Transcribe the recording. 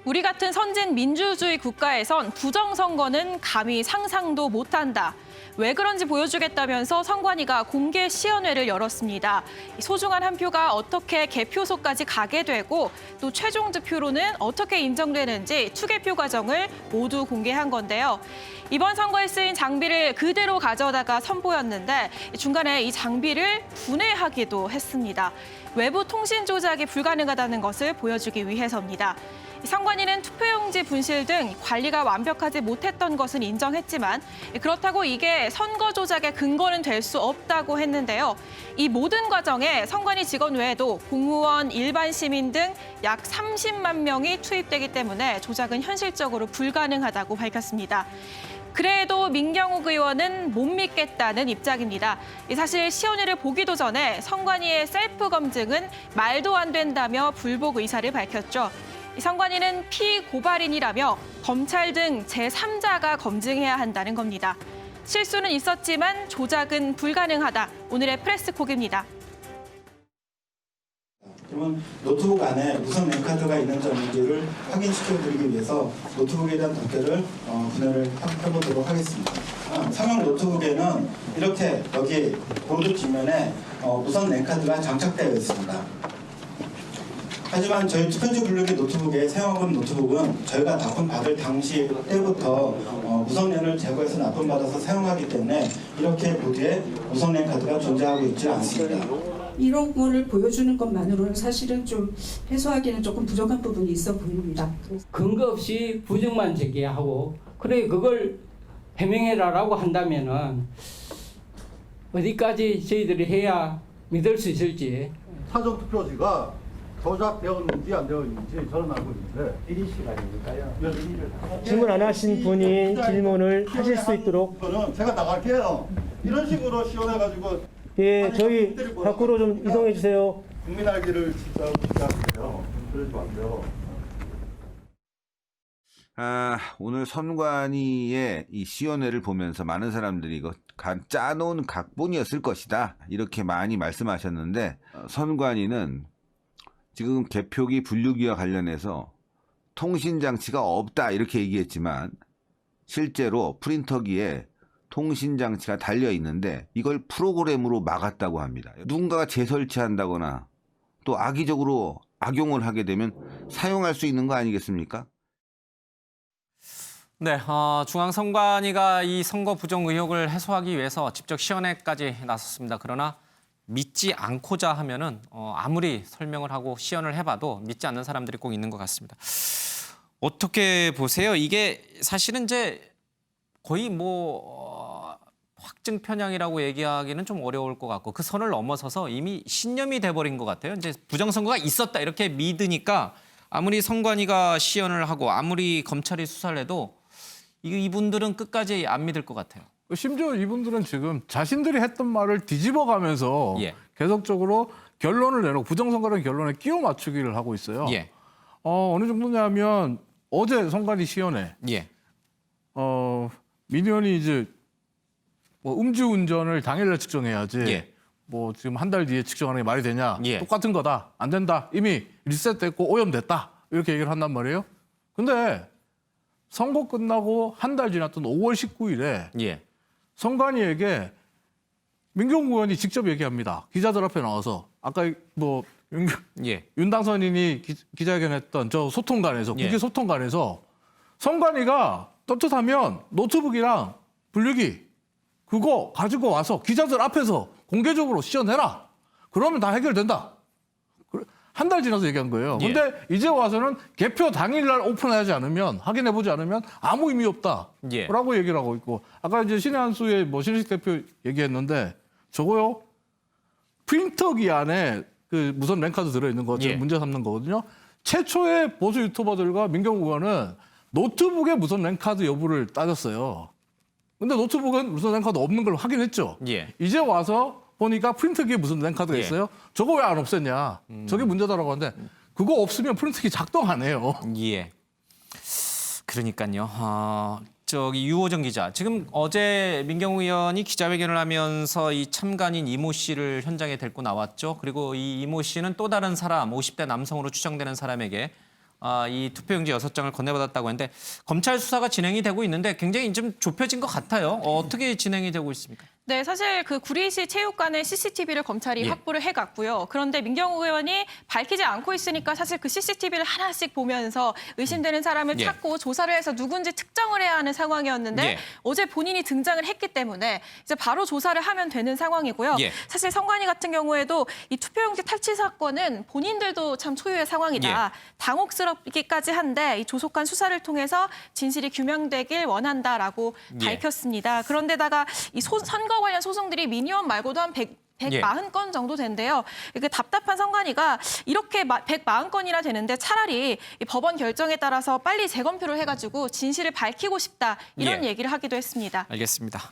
우리 같은 선진 민주주의 국가에선 부정선거는 감히 상상도 못한다. 왜 그런지 보여주겠다면서 선관위가 공개 시연회를 열었습니다. 소중한 한 표가 어떻게 개표소까지 가게 되고 또 최종 득표로는 어떻게 인정되는지 투개표 과정을 모두 공개한 건데요. 이번 선거에 쓰인 장비를 그대로 가져다가 선보였는데 중간에 이 장비를 분해하기도 했습니다. 외부 통신 조작이 불가능하다는 것을 보여주기 위해서입니다. 선관위는 투표용지 분실 등 관리가 완벽하지 못했던 것은 인정했지만 그렇다고 이게 선거 조작의 근거는 될 수 없다고 했는데요. 이 모든 과정에 선관위 직원 외에도 공무원, 일반 시민 등 약 30만 명이 투입되기 때문에 조작은 현실적으로 불가능하다고 밝혔습니다. 그래도 민경욱 의원은 못 믿겠다는 입장입니다. 사실 시연회를 보기도 전에 선관위의 셀프 검증은 말도 안 된다며 불복 의사를 밝혔죠. 선관위는 피고발인이라며 검찰 등 제3자가 검증해야 한다는 겁니다. 실수는 있었지만 조작은 불가능하다. 오늘의 프레스콕입니다. 그러면 노트북 안에 무선 랜카드가 있는 점인지를 확인시켜드리기 위해서 노트북에 대한 덮개를 분해를 해보도록 하겠습니다. 상용 노트북에는 이렇게 여기 보드 뒷면에 무선 랜카드가 장착되어 있습니다. 하지만 저희 투표지 분류기 노트북에 사용하는 노트북은 저희가 납품받을 당시 때부터 무선랜을 제거해서 납품받아서 사용하기 때문에 이렇게 보드에 무선랜 카드가 존재하고 있지 않습니다. 이런 거를 보여주는 것만으로는 사실은 좀 해소하기는 조금 부족한 부분이 있어 보입니다. 근거 없이 부정만 제기하고 그래 그걸 해명해라라고 한다면은 어디까지 저희들이 해야 믿을 수 있을지. 사전 투표지가 조작되었는지 안 되었는지 저는 알고 있는데 1인 시간이니까요. 질문 안 하신 분이 질문을 하실 수 있도록. 저는 제가 나갈게요. 이런 식으로 시원해가지고 예, 저희 밖으로 좀 이동해 주세요. 국민 알기를 진짜 부탁드려요. 그러지 마세요. 오늘 선관위의 이 시연회를 보면서 많은 사람들이 이거 짜놓은 각본이었을 것이다 이렇게 많이 말씀하셨는데 선관위는 지금 개표기 분류기와 관련해서 통신장치가 없다 이렇게 얘기했지만 실제로 프린터기에 통신장치가 달려있는데 이걸 프로그램으로 막았다고 합니다. 누군가가 재설치한다거나 또 악의적으로 악용을 하게 되면 사용할 수 있는 거 아니겠습니까? 네, 중앙선관위가 이 선거 부정 의혹을 해소하기 위해서 직접 시연회까지 나섰습니다. 그러나 믿지 않고자 하면은 아무리 설명을 하고 시연을 해봐도 믿지 않는 사람들이 꼭 있는 것 같습니다. 어떻게 보세요? 이게 사실은 이제 거의 확증 편향이라고 얘기하기는 좀 어려울 것 같고 그 선을 넘어서서 이미 신념이 돼버린 것 같아요. 이제 부정선거가 있었다 이렇게 믿으니까 아무리 선관위가 시연을 하고 아무리 검찰이 수사를 해도 이분들은 끝까지 안 믿을 것 같아요. 심지어 이분들은 지금 자신들이 했던 말을 뒤집어가면서 예. 계속적으로 결론을 내놓고 부정선거라는 결론에 끼워 맞추기를 하고 있어요. 예. 어느 정도냐면 어제 선관위 시연회 예. 민의원이 이제 음주운전을 당일날 측정해야지 예. 지금 한 달 뒤에 측정하는 게 말이 되냐. 예. 똑같은 거다. 안 된다. 이미 리셋됐고 오염됐다. 이렇게 얘기를 한단 말이에요. 근데 선거 끝나고 한 달 지났던 5월 19일에 예. 선관위에게 민경욱 의원이 직접 얘기합니다. 기자들 앞에 나와서 아까 예. 윤당선인이 기자회견했던 저 소통관에서 예. 국회 소통관에서 선관위가 떳떳하면 노트북이랑 분류기 그거 가지고 와서 기자들 앞에서 공개적으로 시연해라. 그러면 다 해결된다. 한 달 지나서 얘기한 거예요. 예. 근데 이제 와서는 개표 당일날 오픈하지 않으면 확인해보지 않으면 아무 의미 없다. 예. 라고 얘기를 하고 있고 아까 이제 신의 한수의 신일식 대표 얘기했는데 저거요 프린터기 안에 그 무선 랜카드 들어있는 거 예. 문제 삼는 거거든요. 최초의 보수 유튜버들과 민경욱 의원은 노트북에 무선 랜카드 여부를 따졌어요. 근데 노트북은 무선 랜카드 없는 걸 확인했죠. 예. 이제 와서 보니까 프린터기에 무슨 랜카드가 예. 있어요. 저거 왜 안 없앴냐. 저게 문제다라고 하는데 그거 없으면 프린터기 작동 안 해요. 예. 그러니까요. 유호정 기자. 지금 어제 민경욱 의원이 기자회견을 하면서 이 참관인 이모 씨를 현장에 데리고 나왔죠. 그리고 이 이모 씨는 또 다른 사람, 50대 남성으로 추정되는 사람에게 이 투표용지 6장을 건네받았다고 했는데 검찰 수사가 진행이 되고 있는데 굉장히 좀 좁혀진 것 같아요. 어떻게 진행이 되고 있습니까? 네, 사실 그 구리시 체육관에 CCTV를 검찰이 예. 확보를 해갔고요. 그런데 민경욱 의원이 밝히지 않고 있으니까 사실 그 CCTV를 하나씩 보면서 의심되는 사람을 예. 찾고 조사를 해서 누군지 특정을 해야 하는 상황이었는데 예. 어제 본인이 등장을 했기 때문에 이제 바로 조사를 하면 되는 상황이고요. 예. 사실 선관위 같은 경우에도 이 투표용지 탈취 사건은 본인들도 참 초유의 상황이다. 예. 당혹스럽기까지 한데 이 조속한 수사를 통해서 진실이 규명되길 원한다라고 예. 밝혔습니다. 그런데다가 이 선거 관련 소송들이 미니멈 말고도 한 140건 정도 된대요. 이게 답답한 선관위가 이렇게 140건이나 되는데 차라리 이 법원 결정에 따라서 빨리 재검표를 해가지고 진실을 밝히고 싶다 이런 예. 얘기를 하기도 했습니다. 알겠습니다.